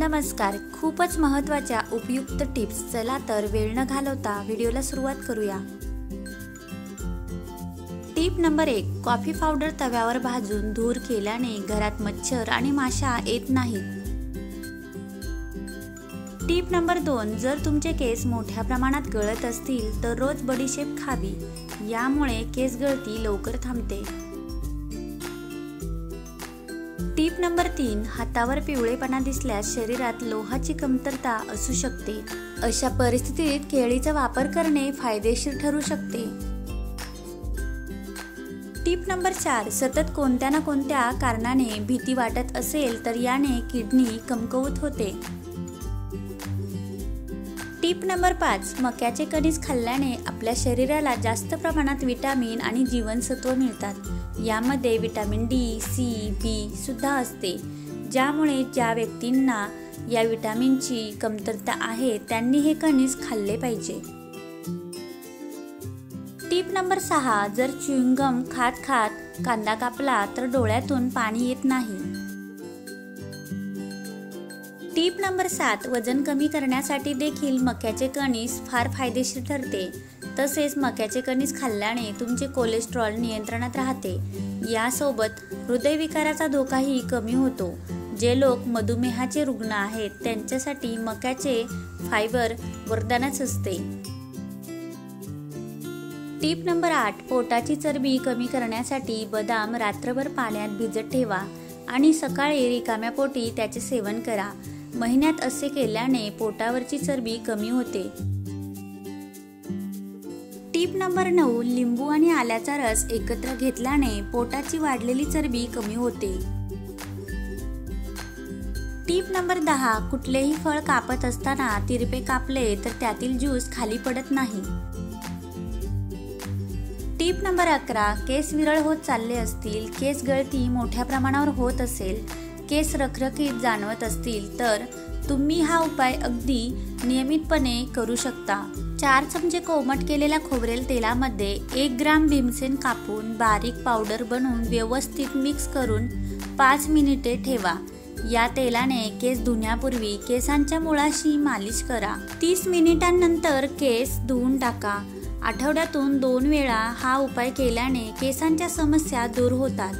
नमस्कार. खूपच महत्त्वाच्या उपयुक्त टिप्स. चला तर वेळ न घालवता व्हिडिओला सुरुवात करूया. Tip number 1. कॉफी पावडर तव्यावर भाजून धूर केल्याने घरात मच्छर आणि माशा येत नाहीत. Tip number 2. जर तुमचे केस मोठ्या प्रमाणात गळत असतील तर रोज बडीशेप खावी. यामुळे केस गळती लवकर थांबते. Tip number 3. हातावर पिवळेपणा दिसल्यास शरीरात लोहाची कमतरता असू शकते. अशा परिस्थितीत केळीचा वापर करणे फायदेशीर ठरू शकते. Tip number 4. सतत कोणत्या ना कोणत्या कारणाने भीती वाटत असेल तर याने किडनी कमकुवत होते. Tip number 5. मक्याचे कणीस खाल्ल्याने आपल्या शरीराला जास्त प्रमाणात विटामिन आणि जीवनसत्व मिळतात. यामध्ये विटामिन डी, सी, बी सुद्धा असते, ज्यामुळे ज्या व्यक्तींना या विटामिनची कमतरता आहे त्यांनी हे कणीस खाल्ले पाहिजे. Tip number 6. जर च्युइंगम खात खात कांदा कापला तर डोळ्यातून पाणी येत नाही. Tip number 7. वजन कमी करण्यासाठी देखील मक्याचे कणीस फार फायदेशीर ठरते. तसेच मक्याचे कणीस खाल्ल्याने तुमचे कोलेस्ट्रॉल नियंत्रणात राहते. यासोबत हृदयविकाराचा धोकाही कमी होतो. जे लोक मधुमेहाचे रुग्ण आहेत त्यांच्यासाठी मक्याचे फायबर वरदानच असते. Tip number 8. पोटाची चरबी कमी करण्यासाठी बदाम रात्रभर पाण्यात भिजत ठेवा आणि सकाळी रिकाम्या पोटी त्याचे सेवन करा. महिन्यात असे केल्याने पोटावरची चरबी कमी होते. Tip number 9. लिंबू आणि आल्याचा रस एकत्र घेतल्याने पोटाची वाढलेली चरबी कमी होते. Tip number 10. कुठलेही फळ कापत असताना तिरपे कापले तर त्यातील ज्यूस खाली पडत नाही. Tip number 11. केस विरळ होत चालले असतील, केस गळती मोठ्या प्रमाणावर होत असेल, केस रखरखीत जाणवत असतील तर तुम्ही हा उपाय अगदी नियमितपणे करू शकता. 4 चमचे कोमट केलेल्या खोबरेल तेलामध्ये 1 ग्राम भीमसेन कापून बारीक पावडर बनवून व्यवस्थित मिक्स करून 5 मिनिटे ठेवा. या तेलाने केस धुण्यापूर्वी केसांच्या मुळाशी मालिश करा. 30 मिनिटांनंतर केस धुवून टाका. आठवड्यातून 2 वेळा हा उपाय केल्याने केसांच्या समस्या दूर होतात.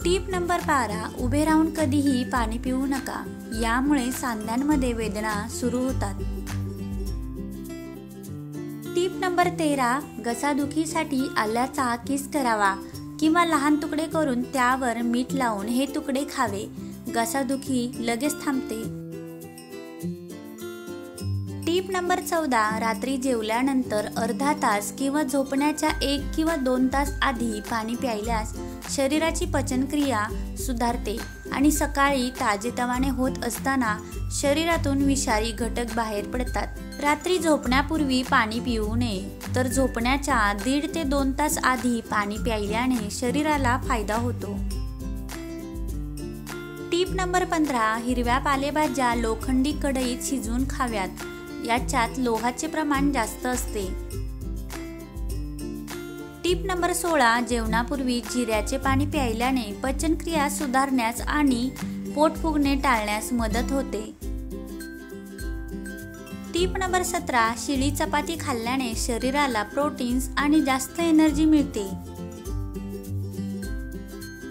Tip number 12. उभे राहून कधीही पाणी पिऊ नका. यामुळे सांध्यांमध्ये वेदना सुरू होतात. Tip number 13. घसादुखीसाठी आल्याचा किस करावा किंवा लहान तुकडे करून त्यावर मीठ लावून हे तुकडे खावे. घसादुखी लगेच थांबते. Tip number 14. रात्री जेवल्यानंतर अर्धा तास किंवा झोपण्याच्या 1 किंवा 2 तास आधी पाणी प्यायल्यास शरीराची पचनक्रिया सुधारते आणि सकाळी ताजेतवाने होत असताना शरीरातून विषारी घटक बाहेर पडतात. रात्री झोपण्यापूर्वी पाणी पिऊ नये, तर झोपण्याच्या 1.5 ते 2 तास आधी पाणी प्यायल्याने शरीराला फायदा होतो. Tip number 15. हिरव्या पालेभाज्या लोखंडी कढईत शिजवून खाव्यात. याच्यात लोहाचे प्रमाण जास्त असते. Tip number 16. जेवणापूर्वी जिऱ्याचे पाणी प्यायल्याने पचनक्रिया सुधारण्यास आणि पोट फुगणे टाळण्यास मदत होते. Tip number 17. शिळी चपाती खाल्ल्याने शरीराला प्रोटीन्स आणि जास्त एनर्जी मिळते.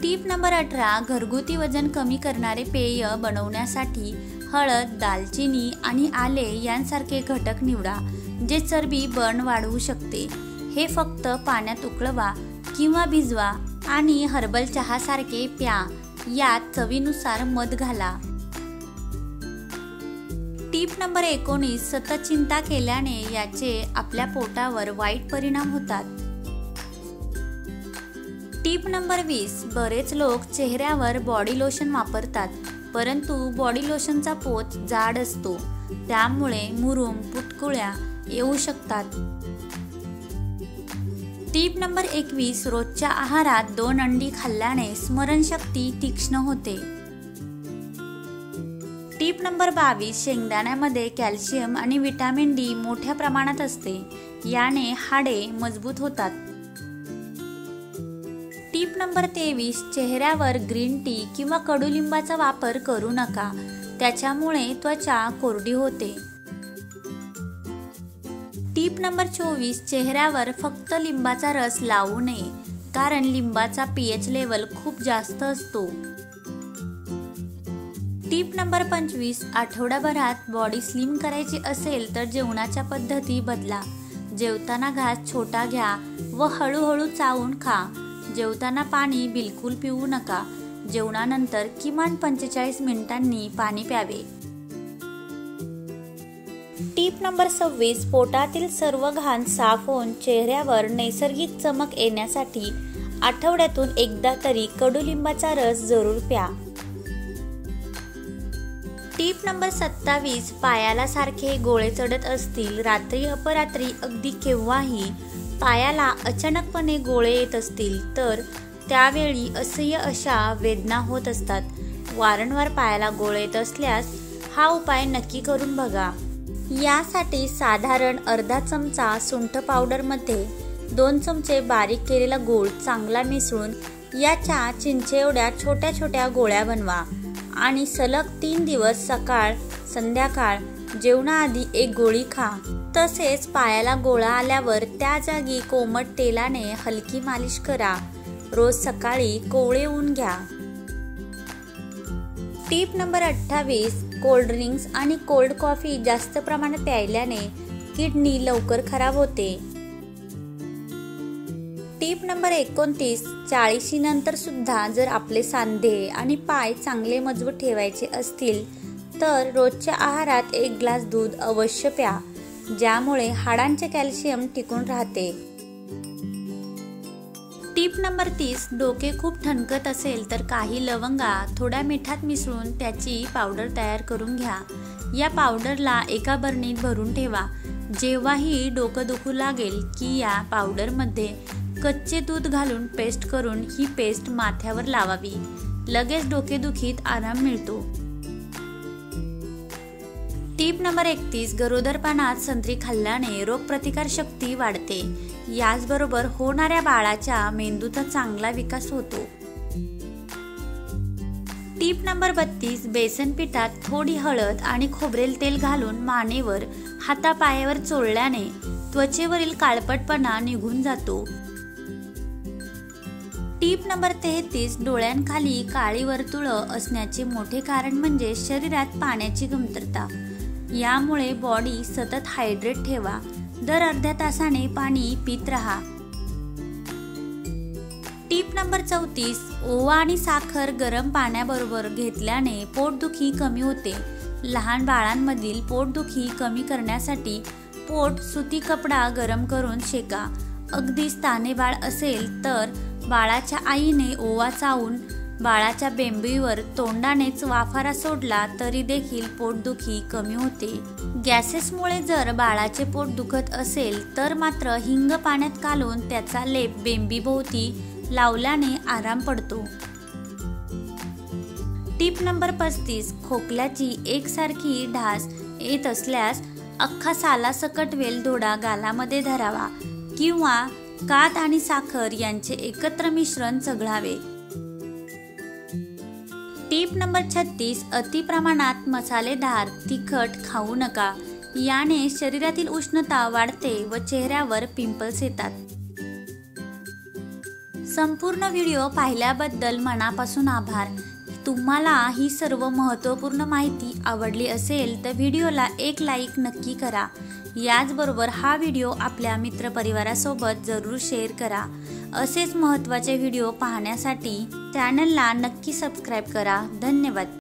Tip number 18. घरगुती वजन कमी करणारे पेय बनवण्यासाठी हळद, दालचिनी आणि आले यांसारखे घटक निवडा, जे चरबी बर्न वाढवू शकते. हे फक्त पाण्यात उकळवा किंवा भिजवा आणि हर्बल चहासारखे प्या. यात चवीनुसार मध घाला. Tip number 19. सतत चिंता केल्याने याचे आपल्या पोटावर वाईट परिणाम होतात. Tip number 20. बरेच लोक चेहऱ्यावर बॉडी लोशन वापरतात, परंतु बॉडी लोशनचा पोत जाड असतो. त्यामुळे मुरूम, पुटकुळ्या येऊ शकतात. Tip number 21. रोजच्या आहारात 2 अंडी खाल्ल्याने स्मरणशक्ती तीक्ष्ण होते. Tip number 22. शेंगदाण्यामध्ये कॅल्शियम आणि विटामिन डी मोठ्या प्रमाणात असते. याने हाडे मजबूत होतात. टिप नंबर 23, चेहऱ्यावर ग्रीन टी किंवा कडुलिंबाचा वापर करू नका, त्याच्यामुळे त्वचा कोरडी होते. टिप नंबर 24, चेहऱ्यावर फक्त लिंबाचा रस लावू नये, कारण लिंबाचा pH लेवल खूप जास्त असतो. टिप नंबर 25, आठवड्याभरात बॉडी स्लिम करायची असेल तर जेवणाच्या पद्धती बदला. जेवताना घास छोटा घ्या व हळूहळू चावून खा. जेवताना पाणी बिलकुल पिऊ नका. जेवणानंतर किमान 45 मिनिटांनी पाणी प्यावे. टिप नंबर 26, पोटातील सर्व घाण साफ होऊन चेहऱ्यावर नैसर्गिक चमक येण्यासाठी आठवड्यातून एकदा तरी कडुलिंबाचा रस जरूर प्या. टिप नंबर 27, पायाला सारखे गोळे चढत असतील, रात्री अपरात्री अगदी केव्हाही पायाला अचानकपणे गोळे येत असतील तर त्यावेळी असह्य अशा वेदना होत असतात. वारंवार पायाला गोळे येत असल्यास हा उपाय नक्की करून बघा. यासाठी साधारण अर्धा चमचा सुंठ पावडरमध्ये 2 चमचे बारीक केलेला गूळ चांगला मिसळून याच्या चिंचे एवढ्या छोट्या छोट्या गोळ्या बनवा आणि सलग 3 दिवस सकाळ संध्याकाळ जेवणाआधी 1 गोळी खा. तसेच पायाला गोळा आल्यावर त्या जागी कोमट तेलाने हलकी मालिश करा. रोज सकाळी कोवळे ऊन घ्या. टिप नंबर 28, कोल्ड ड्रिंक्स आणि कोल्ड कॉफी जास्त प्रमाणात प्यायल्याने किडनी लवकर खराब होते. टिप नंबर 29, 40 नंतर सुद्धा जर आपले सांधे आणि पाय चांगले मजबूत ठेवायचे असतील तर रोजच्या आहारात 1 ग्लास दूध अवश्य प्या, ज्यामुळे हाडांचे कॅल्शियम टिकून राहते. टिप नंबर 30, डोके खूप ठणकत असेल तर काही लवंगा थोड्या मिठात मिसळून त्याची पावडर तयार करून घ्या. या पावडरला एका बरणीत भरून ठेवा. जेव्हाही डोकं दुखू लागेल की या पावडरमध्ये कच्चे दूध घालून पेस्ट करून ही पेस्ट माथ्यावर लावावी. लगेच डोकेदुखीत आराम मिळतो. टिप नंबर 31, गरोदरपणात संत्री खाल्ल्याने रोगप्रतिकार शक्ती वाढते. याचबरोबर होणाऱ्या बाळाच्या मेंदूचा चांगला विकास होतो. टिप नंबर 32, बेसन पिठात थोडी हळद आणि खोबरेल तेल घालून मानेवर हातापायावर चोळल्याने त्वचेवरील काळपटपणा निघून जातो. टिप नंबर 33, डोळ्यांखाली काळी वर्तुळं असण्याचे मोठे कारण म्हणजे शरीरात पाण्याची कमतरता. यामुळे बॉडी सतत हायड्रेट ठेवा. दर अर्ध्या तासाने पाणी पित राहा. टिप नंबर 34, ओवा आणि साखर गरम पाण्याबरोबर घेतल्याने पोटदुखी कमी होते. लहान बाळांमधील पोटदुखी कमी करण्यासाठी पोट सुती कपडा गरम करून शेका. अगदी स्थाने बाळ असेल तर बाळाच्या आईने ओवा चावून बाळाच्या बेंबीवर तोंडानेच वाफारा सोडला तरी देखील पोटदुखी कमी होते. गॅसेसमुळे जर बाळाचे पोट दुखत असेल तर मात्र हिंग पाण्यात घालून त्याचा लेप बेंबीभोवती लावल्याने आराम पडतो. टिप नंबर 35, खोकल्याची एकसारखी ढास येत असल्यास अख्खा सालासकट वेलदोडा गालामध्ये धरावा किंवा कात आणि साखर यांचे एकत्र मिश्रण चघळावे. टिप नंबर 36, अति प्रमाणात मसालेदार तिखट खाऊ नका. याने शरीरातील उष्णता वाढते व चेहऱ्यावर पिंपल्स येतात. संपूर्ण व्हिडिओ पाहिल्याबद्दल मनापासून आभार. तुम्हाला ही सर्व महत्त्वपूर्ण माहिती आवडली असेल तर व्हिडिओला एक लाईक नक्की करा. याचबरोबर हा व्हिडिओ आपल्या मित्रपरिवारासोबत जरूर शेअर करा. असेच महत्त्वाचे व्हिडिओ पाहण्यासाठी चॅनलला नक्की सबस्क्राईब करा. धन्यवाद.